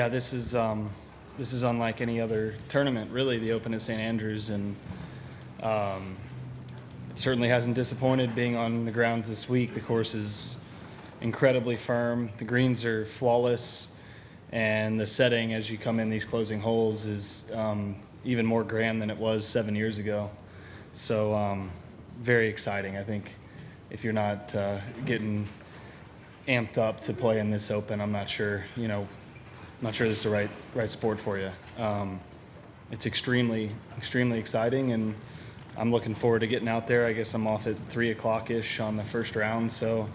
Yeah, this is unlike any other tournament, really, the Open at St. Andrews, and it certainly hasn't disappointed being on the grounds this week. The course is incredibly firm. The greens are flawless, and the setting as you come in these closing holes is even more grand than it was 7 years ago. So very exciting. I think if you're not getting amped up to play in this Open, I'm not sure, this is the right sport for you. It's extremely exciting, and I'm looking forward to getting out there. I guess I'm off at 3 o'clock-ish on the first round, so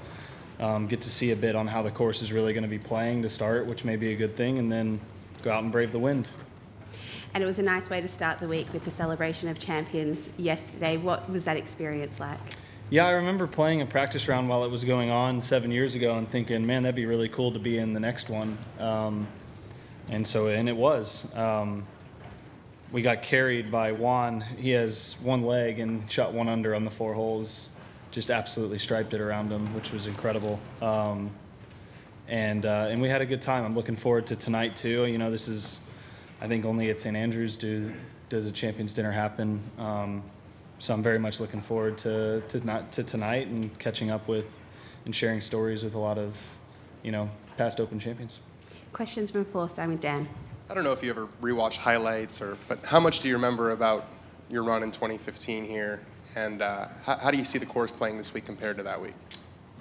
get to see a bit on how the course is really going to be playing to start, which may be a good thing, and then go out and brave the wind. And it was a nice way to start the week with the celebration of champions yesterday. What was that experience like? Yeah, I remember playing a practice round while it was going on 7 years ago and thinking, man, that'd be really cool to be in the next one. And it was. We got carried by Juan. He has one leg and shot one under on the 4 holes. Just absolutely striped it around him, which was incredible. And we had a good time. I'm looking forward to tonight too. This is, I think, only at St. Andrews does a Champions Dinner happen. So I'm very much looking forward to tonight and catching up with and sharing stories with a lot of, past Open champions. Questions from floor, starting with Dan. I don't know if you ever rewatched highlights, but how much do you remember about your run in 2015 here, and how do you see the course playing this week compared to that week?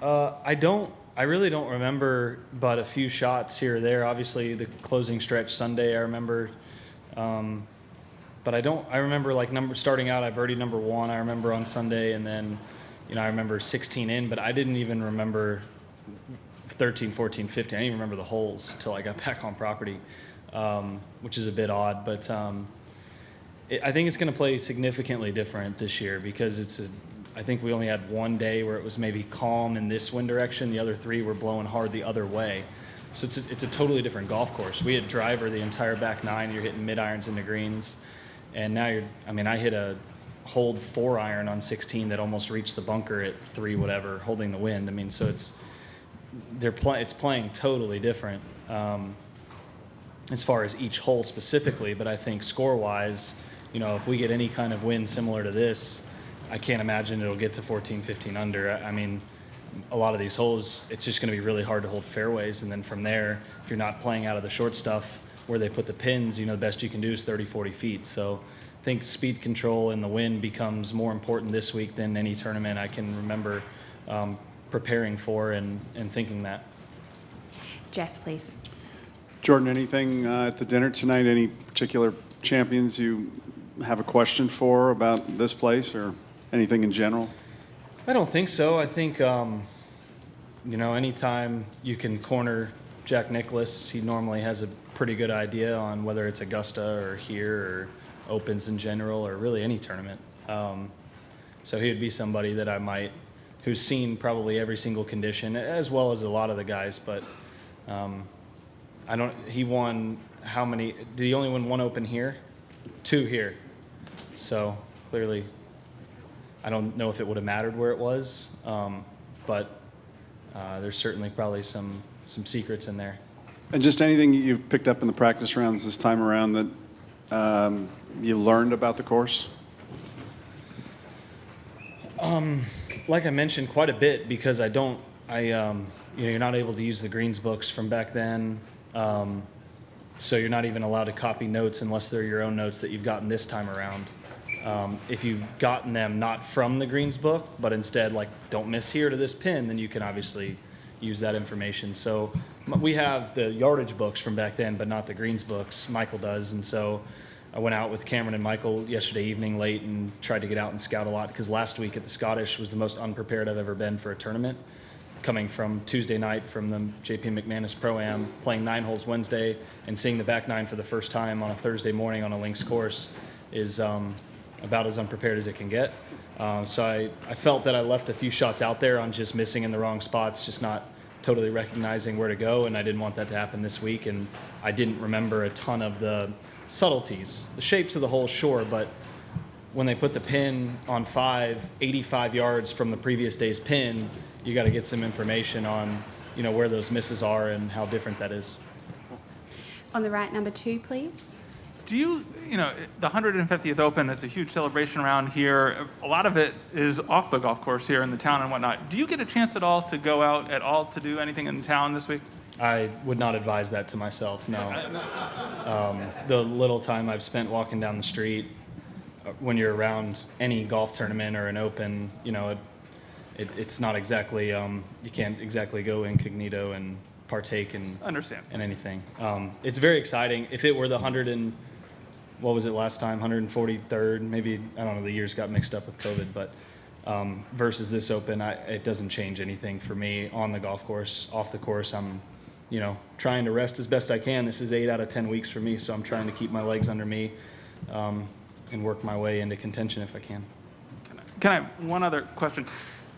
I really don't remember but a few shots here or there. Obviously, the closing stretch Sunday, I remember. But I remember starting out, I birdied number 1, I remember on Sunday, and then, I remember 16 in, but I didn't even remember 13, 14, 15. I didn't even remember the holes until I got back on property, which is a bit odd. But I think it's going to play significantly different this year because I think we only had one day where it was maybe calm in this wind direction. The other 3 were blowing hard the other way. So it's a totally different golf course. We had driver the entire back 9. You're hitting mid-irons into greens. And now I hit a hold 4-iron on 16 that almost reached the bunker at 3 whatever, holding the wind. So it's playing totally different as far as each hole specifically. But I think score-wise, if we get any kind of win similar to this, I can't imagine it'll get to 14, 15 under. A lot of these holes, it's just going to be really hard to hold fairways. And then from there, if you're not playing out of the short stuff where they put the pins, the best you can do is 30, 40 feet. So I think speed control and the wind becomes more important this week than any tournament I can remember preparing for and thinking that. Jeff, please. Jordan, anything at the dinner tonight, any particular champions you have a question for about this place or anything in general? I don't think so. I think, anytime you can corner Jack Nicklaus, he normally has a pretty good idea on whether it's Augusta or here or Opens in general or really any tournament. So he would be somebody that who's seen probably every single condition as well as a lot of the guys, but he won how many? Did he only win 1 Open here? 2 here. So clearly, I don't know if it would have mattered where it was, but there's certainly probably some secrets in there. And just anything you've picked up in the practice rounds this time around that you learned about the course? Like I mentioned, quite a bit because you're not able to use the greens books from back then. So you're not even allowed to copy notes unless they're your own notes that you've gotten this time around. If you've gotten them not from the greens book, but instead don't miss here to this pin, then you can obviously use that information. So we have the yardage books from back then, but not the greens books. Michael does. And so I went out with Cameron and Michael yesterday evening late and tried to get out and scout a lot because last week at the Scottish was the most unprepared I've ever been for a tournament. Coming from Tuesday night from the J.P. McManus Pro-Am, playing 9 holes Wednesday, and seeing the back 9 for the first time on a Thursday morning on a links course is about as unprepared as it can get. So I felt that I left a few shots out there on just missing in the wrong spots, just not totally recognizing where to go, and I didn't want that to happen this week, and I didn't remember a ton of the subtleties. The shapes of the hole, sure, but when they put the pin on 85 yards from the previous day's pin, you got to get some information on, where those misses are and how different that is. On the right, number 2, please. Do you, the 150th Open, it's a huge celebration around here. A lot of it is off the golf course here in the town and whatnot. Do you get a chance at all to go out at all to do anything in town this week? I would not advise that to myself, no. The little time I've spent walking down the street, when you're around any golf tournament or an Open, it's not exactly, you can't exactly go incognito and partake in anything. It's very exciting. If it were the what was it last time, 143rd, maybe, I don't know, the years got mixed up with COVID, but versus this Open, it doesn't change anything for me on the golf course. Off the course, I'm, trying to rest as best I can. This is 8 out of 10 weeks for me, so I'm trying to keep my legs under me and work my way into contention if I can. Can I have one other question?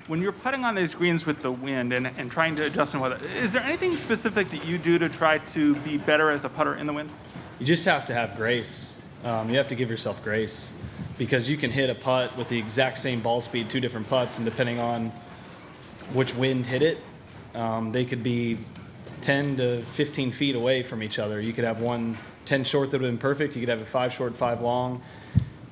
When you're putting on these greens with the wind and trying to adjust in weather, is there anything specific that you do to try to be better as a putter in the wind? You just have to have grace. You have to give yourself grace because you can hit a putt with the exact same ball speed, 2 different putts, and depending on which wind hit it, they could be 10 to 15 feet away from each other. You could have one 10 short that would have been perfect. You could have a 5 short, 5 long.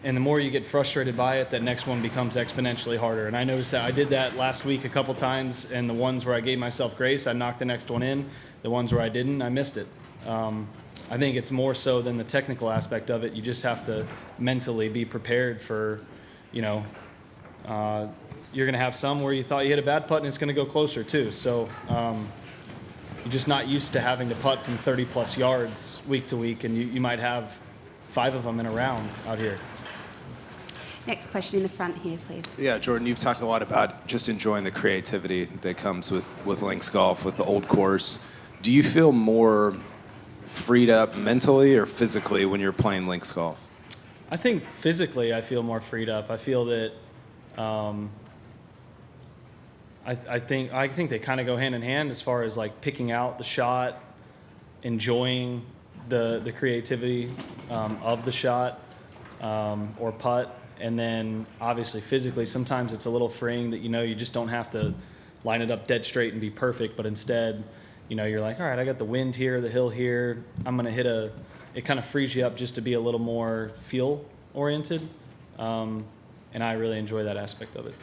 And the more you get frustrated by it, that next one becomes exponentially harder. And I noticed that I did that last week a couple times, and the ones where I gave myself grace, I knocked the next one in. The ones where I didn't, I missed it. I think it's more so than the technical aspect of it. You just have to mentally be prepared for, you're going to have some where you thought you hit a bad putt and it's going to go closer too. So you're just not used to having to putt from 30 plus yards week to week, and you might have 5 of them in a round out here. Next question in the front here, please. Yeah, Jordan, you've talked a lot about just enjoying the creativity that comes with links golf, with the old course. Do you feel more freed up mentally or physically when you're playing links golf? I think physically I feel more freed up. I feel that I think they kind of go hand in hand as far as like picking out the shot, enjoying the creativity of the shot or putt. And then obviously physically, sometimes it's a little freeing that you just don't have to line it up dead straight and be perfect, but instead, you're like, all right, I got the wind here, the hill here. I'm going to hit it kind of frees you up just to be a little more feel oriented. And I really enjoy that aspect of it.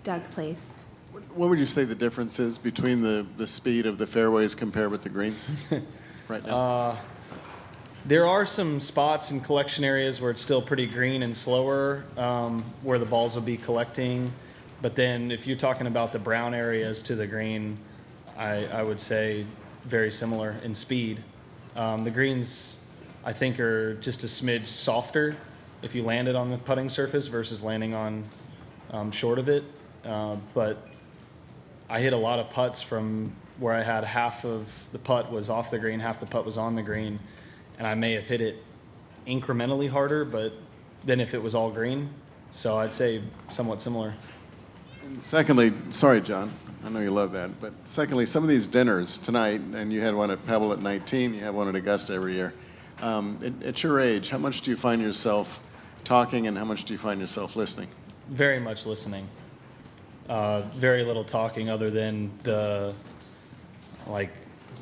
Doug, please. What would you say the difference is between the speed of the fairways compared with the greens right now? There are some spots in collection areas where it's still pretty green and slower, where the balls will be collecting. But then if you're talking about the brown areas to the green, I would say very similar in speed. The greens, I think, are just a smidge softer if you land it on the putting surface versus landing on short of it. But I hit a lot of putts from where I had half of the putt was off the green, half the putt was on the green. And I may have hit it incrementally harder, but than if it was all green. So I'd say somewhat similar. And secondly, sorry, John, I know you love that, but secondly, some of these dinners tonight, and you had one at Pebble at 19, you have one at Augusta every year. At your age, how much do you find yourself talking and how much do you find yourself listening? Very much listening. Very little talking other than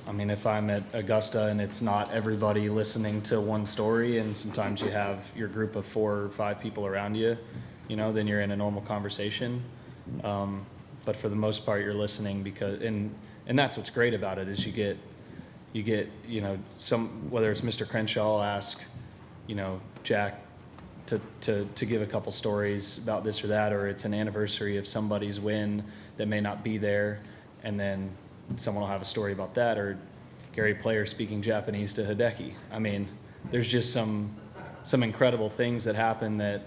if I'm at Augusta and it's not everybody listening to one story, and sometimes you have your group of 4 or 5 people around you, then you're in a normal conversation. But for the most part, you're listening and that's what's great about it is you get some, whether it's Mr. Crenshaw will ask, Jack to give a couple stories about this or that, or it's an anniversary of somebody's win that may not be there, and then someone will have a story about that, or Gary Player speaking Japanese to Hideki. I mean, there's just some incredible things that happen that,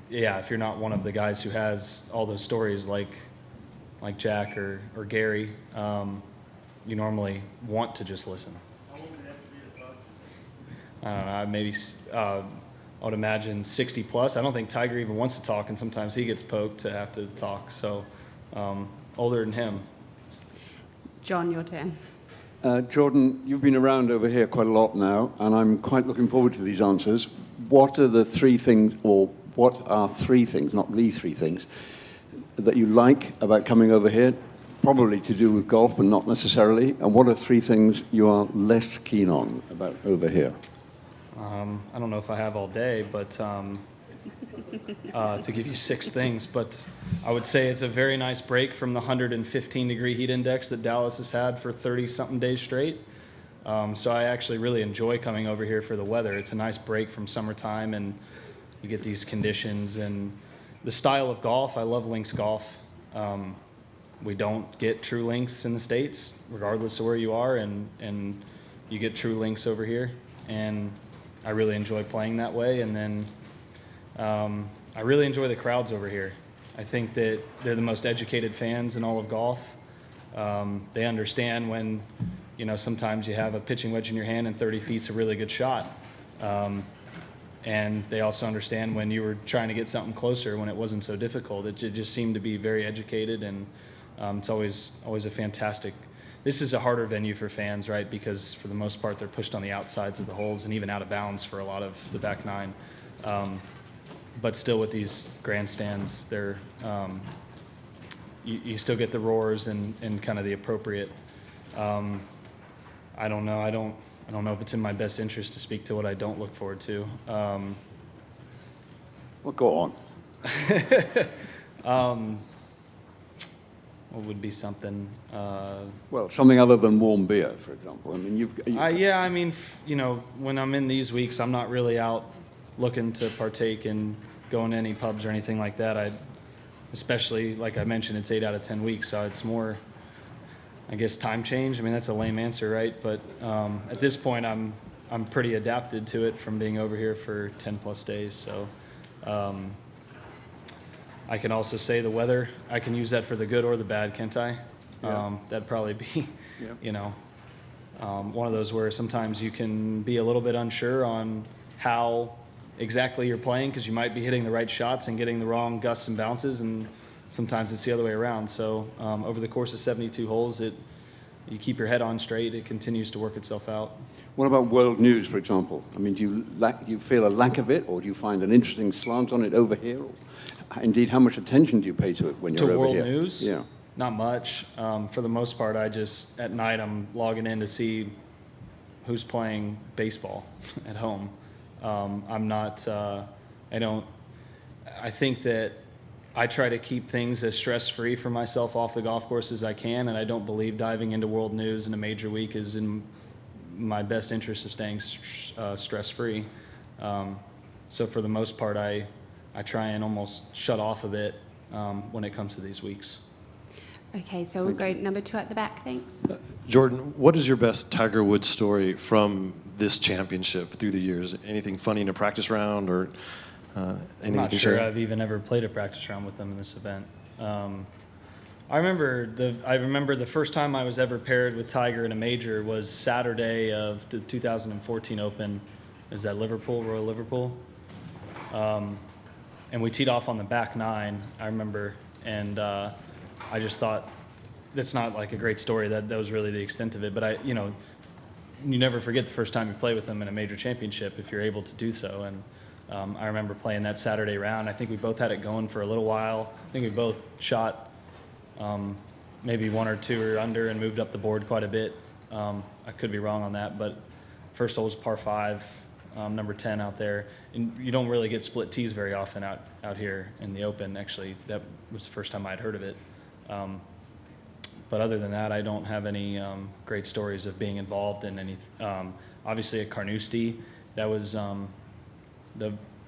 if you're not one of the guys who has all those stories like Jack or Gary, you normally want to just listen. I don't know, maybe I would imagine 60 plus. I don't think Tiger even wants to talk, and sometimes he gets poked to have to talk. So older than him. John, your turn. Jordan, you've been around over here quite a lot now, and I'm quite looking forward to these answers. What are the 3 things, or what are 3 things, not the 3 things, that you like about coming over here? probably to do with golf, but not necessarily? And what are 3 things you are less keen on about over here? I don't know if I have all day, but to give you 6 things, but I would say it's a very nice break from the 115-degree heat index that Dallas has had for 30-something days straight. So I actually really enjoy coming over here for the weather. It's a nice break from summertime, and you get these conditions. And the style of golf, I love links golf. We don't get true links in the States, regardless of where you are, and you get true links over here. And I really enjoy playing that way. And then I really enjoy the crowds over here. I think that they're the most educated fans in all of golf. They understand when, sometimes you have a pitching wedge in your hand and 30 feet's a really good shot. And they also understand when you were trying to get something closer when it wasn't so difficult. It just seemed to be very educated, and it's always a fantastic. This is a harder venue for fans, right? Because for the most part, they're pushed on the outsides of the holes and even out of bounds for a lot of the back nine. But still, with these grandstands, they're you still get the roars and kind of the appropriate. I don't know. I don't know if it's in my best interest to speak to what I don't look forward to. Well, go on. What would be something? Well, something other than warm beer, for example. I mean, Yeah, I mean, when I'm in these weeks, I'm not really out looking to partake in going to any pubs or anything like that. Especially, like I mentioned, it's 8 out of 10 weeks, so it's more, I guess, time change. I mean, that's a lame answer, right? But at this point, I'm pretty adapted to it from being over here for 10 plus days. So I can also say the weather. I can use that for the good or the bad, can't I? Yeah. That'd probably be, Yeah. one of those where sometimes you can be a little bit unsure on how exactly you're playing, because you might be hitting the right shots and getting the wrong gusts and bounces, and sometimes it's the other way around. So over the course of 72 holes, you keep your head on straight, it continues to work itself out. What about world news, for example? I mean, do you feel a lack of it, or do you find an interesting slant on it over here? Or, indeed, how much attention do you pay to it when you're over here? To world news? Yeah. Not much. For the most part, at night, I'm logging in to see who's playing baseball at home. I'm not, I think that I try to keep things as stress-free for myself off the golf course as I can, and I don't believe diving into world news in a major week is in my best interest of staying stress-free. So for the most part, I try and almost shut off a bit when it comes to these weeks. Okay, so we'll go number 2 at the back, thanks. Jordan, what is your best Tiger Woods story from this championship through the years? Anything funny in a practice round, or anything I'm not you can sure share? I've even ever played a practice round with them in this event. I remember the first time I was ever paired with Tiger in a major was Saturday of the 2014 Open. Is that Royal Liverpool? And we teed off on the back nine, I remember, and I just thought that's not like a great story. That was really the extent of it. But you never forget the first time you play with them in a major championship if you're able to do so. And I remember playing that Saturday round. I think we both had it going for a little while. I think we both shot maybe 1 or 2 or under and moved up the board quite a bit. I could be wrong on that, but first hole was par 5, number 10 out there. And you don't really get split tees very often out here in the Open. Actually, that was the first time I'd heard of it. But other than that, I don't have any great stories of being involved in any. Obviously, at Carnoustie, that was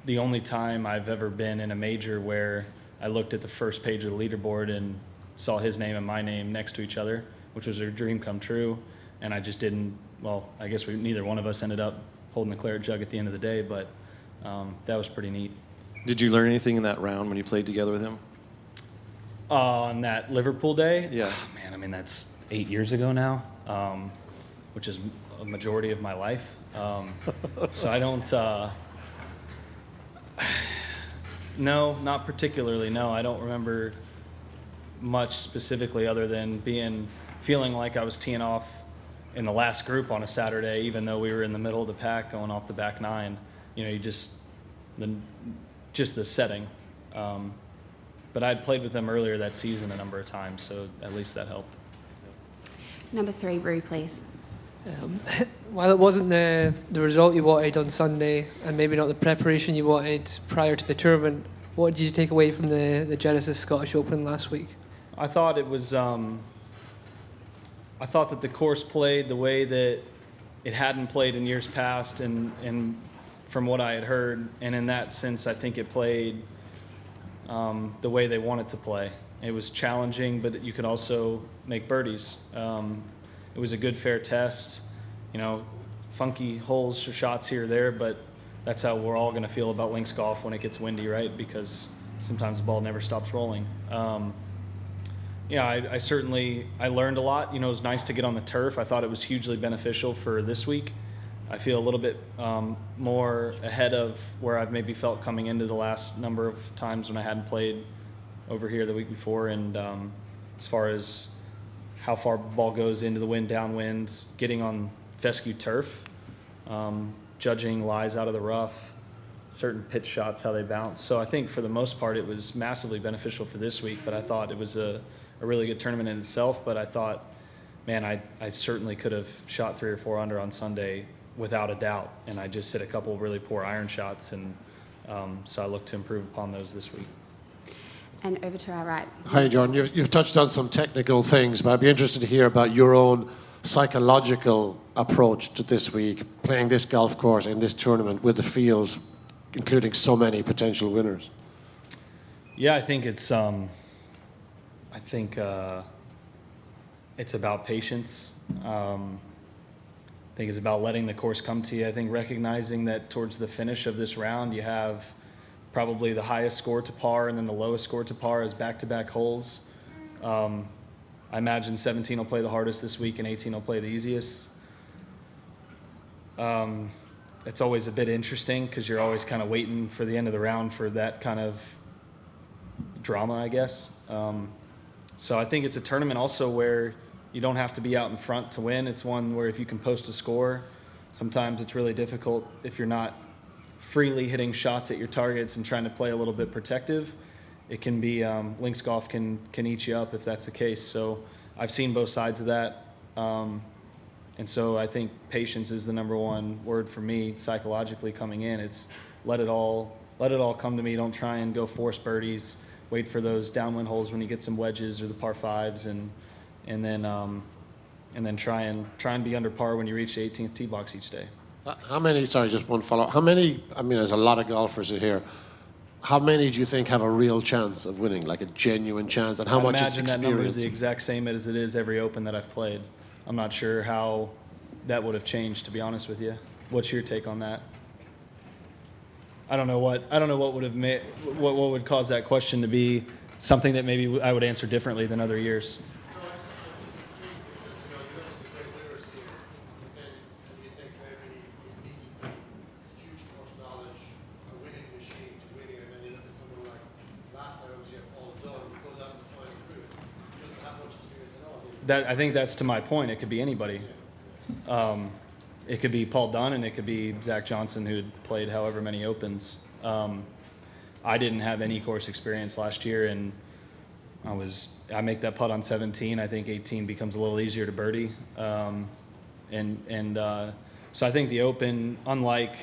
the only time I've ever been in a major where I looked at the first page of the leaderboard and saw his name and my name next to each other, which was a dream come true. And I just didn't. Well, I guess neither one of us ended up holding the claret jug at the end of the day, but that was pretty neat. Did you learn anything in that round when you played together with him? On that Liverpool day? Yeah. Oh, man, I mean, that's 8 years ago now, which is a majority of my life. So I don't, no, not particularly, no. I don't remember much specifically other than feeling like I was teeing off in the last group on a Saturday, even though we were in the middle of the pack going off the back nine. You just the setting. but I'd played with them earlier that season a number of times, so at least that helped. Number 3, Rue, please. While it wasn't the result you wanted on Sunday, and maybe not the preparation you wanted prior to the tournament, what did you take away from the Genesis Scottish Open last week? I thought it was. I thought that the course played the way that it hadn't played in years past, and from what I had heard, and in that sense, I think it played the way they wanted to play. It was challenging, but you could also make birdies. It was a good, fair test. Funky holes or shots here or there, but that's how we're all going to feel about links golf when it gets windy, right? Because sometimes the ball never stops rolling. I certainly learned a lot. It was nice to get on the turf. I thought it was hugely beneficial for this week. I feel a little bit more ahead of where I've maybe felt coming into the last number of times when I hadn't played over here the week before. And as far as how far the ball goes into the wind, downwind, getting on fescue turf, judging lies out of the rough, certain pitch shots, how they bounce. So I think for the most part it was massively beneficial for this week, but I thought it was a really good tournament in itself. But I thought, man, I certainly could have shot 3 or 4 under on Sunday without a doubt, and I just hit a couple of really poor iron shots, and so I look to improve upon those this week. And over to our right. Hi, John. You've touched on some technical things, but I'd be interested to hear about your own psychological approach to this week, playing this golf course in this tournament with the field, including so many potential winners. Yeah, I think it's about patience. I think it's about letting the course come to you. I think recognizing that towards the finish of this round, you have probably the highest score to par and then the lowest score to par as back-to-back holes. I imagine 17 will play the hardest this week and 18 will play the easiest. It's always a bit interesting because you're always kind of waiting for the end of the round for that kind of drama, I guess. So I think it's a tournament also where you don't have to be out in front to win. It's one where if you can post a score, sometimes it's really difficult if you're not freely hitting shots at your targets and trying to play a little bit protective. It can be, links golf can eat you up if that's the case. So I've seen both sides of that. And so I think patience is the number one word for me psychologically coming in. It's let it all come to me. Don't try and go force birdies. Wait for those downwind holes when you get some wedges or the par fives, and then try and be under par when you reach the 18th tee box each day. How many, sorry, just one follow-up. How many, there's a lot of golfers in here. How many do you think have a real chance of winning, like a genuine chance, and how much is imagine experience? that number is the exact same as it is every Open that I've played. I'm not sure how that would have changed, to be honest with you. What's your take on that? I don't know what would have made what would cause that question to be something that maybe I would answer differently than other years. I think that's to my point. It could be anybody. It could be Paul Dunn, and it could be Zach Johnson, who had played however many Opens. I didn't have any course experience last year, and I make that putt on 17. I think 18 becomes a little easier to birdie, so I think the Open, unlike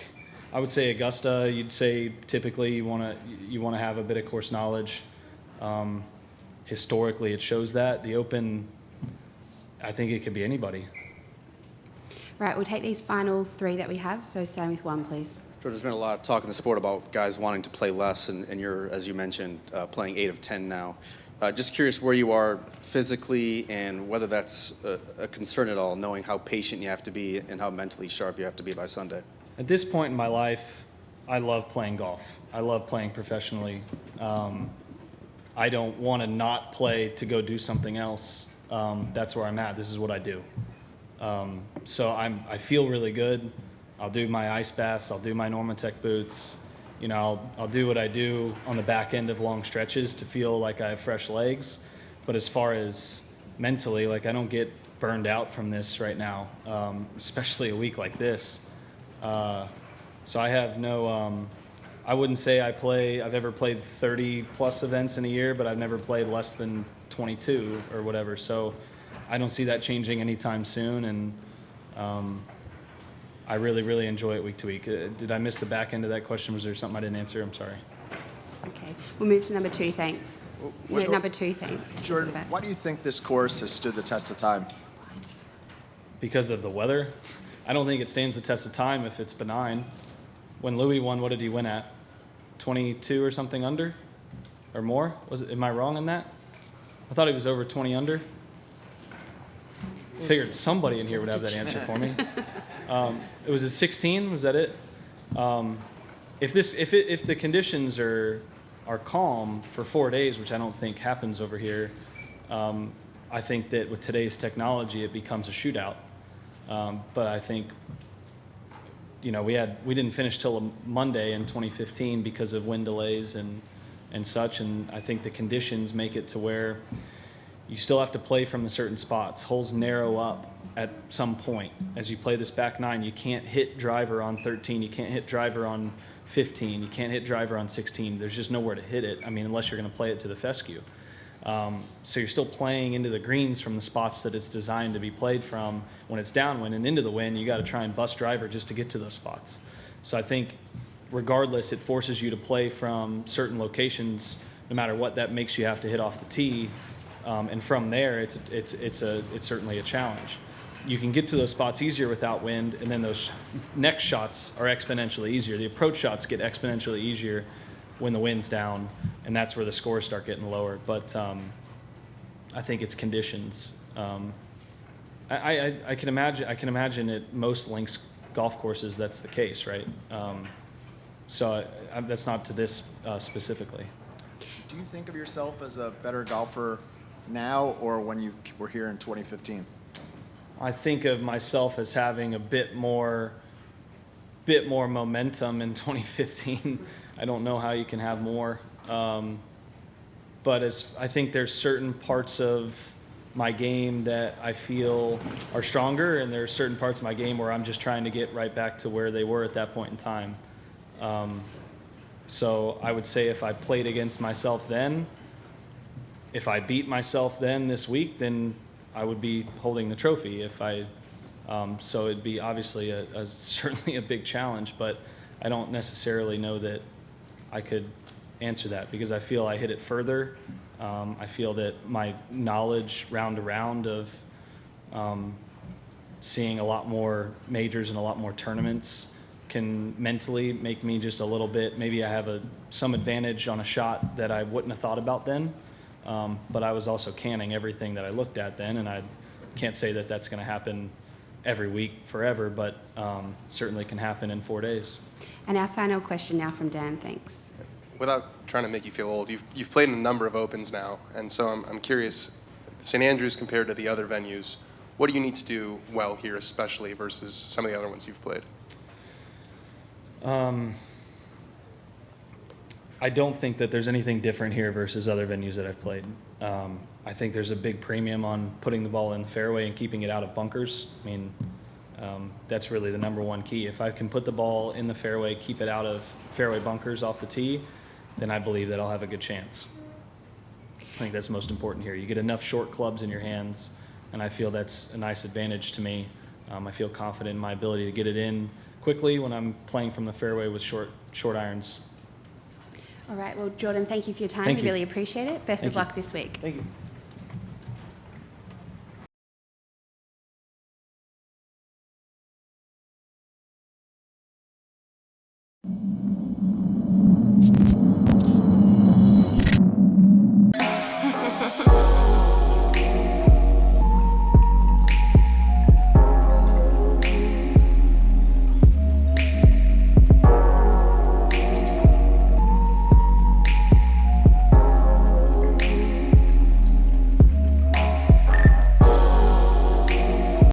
I would say Augusta, you'd say typically you want to have a bit of course knowledge. Historically, it shows that. The Open, I think it could be anybody. Right, we'll take these final 3 that we have, so starting with 1, please. George, there's been a lot of talk in the sport about guys wanting to play less, and you're, as you mentioned, playing 8 of 10 now. Just curious where you are physically and whether that's a concern at all, knowing how patient you have to be and how mentally sharp you have to be by Sunday. At this point in my life, I love playing golf. I love playing professionally. I don't want to not play to go do something else. That's where I'm at. This is what I do. So I feel really good. I'll do my ice baths. I'll do my Normatec boots. I'll do what I do on the back end of long stretches to feel like I have fresh legs. But as far as mentally, I don't get burned out from this right now, especially a week like this. So I have no I wouldn't say I've ever played 30 plus events in a year, but I've never played less than 22 or whatever. So I don't see that changing anytime soon. And I really, really enjoy it week to week. Did I miss the back end of that question? Was there something I didn't answer? I'm sorry. Okay, we'll move to number 2, thanks. No, number 2, thanks. Jordan, why do you think this course has stood the test of time? Because of the weather? I don't think it stands the test of time if it's benign. When Louis won, what did he win at? 22 or something under? Or more? Am I wrong on that? I thought he was over 20 under. Figured somebody in here would have that answer for me. It was at 16, was that it? If the conditions are calm for 4 days, which I don't think happens over here, I think that with today's technology, it becomes a shootout. But I think, we didn't finish till a Monday in 2015 because of wind delays and such. And I think the conditions make it to where you still have to play from the certain spots. Holes narrow up at some point. As you play this back 9, you can't hit driver on 13. You can't hit driver on 15. You can't hit driver on 16. There's just nowhere to hit it. I mean, unless you're going to play it to the fescue. So you're still playing into the greens from the spots that it's designed to be played from when it's downwind, and into the wind, you got to try and bust driver just to get to those spots. So I think regardless, it forces you to play from certain locations. No matter what, that makes you have to hit off the tee. And from there, it's certainly a challenge. You can get to those spots easier without wind, and then those next shots are exponentially easier. The approach shots get exponentially easier when the wind's down, and that's where the scores start getting lower. But I think it's conditions. I can imagine at most links golf courses that's the case, right? So that's not to this specifically. Do you think of yourself as a better golfer now or when you were here in 2015? I think of myself as having a bit more momentum in 2015. I don't know how you can have more. But I think there's certain parts of my game that I feel are stronger, and there are certain parts of my game where I'm just trying to get right back to where they were at that point in time. So I would say if I played against myself then, if I beat myself then this week, then I would be holding the trophy. So it'd be obviously certainly a big challenge, but I don't necessarily know that I could answer that because I feel I hit it further. I feel that my knowledge round to round of seeing a lot more majors and a lot more tournaments can mentally make me just a little bit, maybe I have some advantage on a shot that I wouldn't have thought about then. But I was also canning everything that I looked at then, and I can't say that that's going to happen every week forever, but certainly can happen in 4 days. And our final question now from Dan, thanks. Without trying to make you feel old, you've played in a number of Opens now, and so I'm curious, St. Andrews compared to the other venues, what do you need to do well here especially versus some of the other ones you've played? I don't think that there's anything different here versus other venues that I've played. I think there's a big premium on putting the ball in the fairway and keeping it out of bunkers. I mean, that's really the number one key. If I can put the ball in the fairway, keep it out of fairway bunkers off the tee, then I believe that I'll have a good chance. I think that's most important here. You get enough short clubs in your hands, and I feel that's a nice advantage to me. I feel confident in my ability to get it in quickly when I'm playing from the fairway with short irons. All right, well, Jordan, thank you for your time. Thank We you. really appreciate it. Best Thank of you. luck this week. Thank you.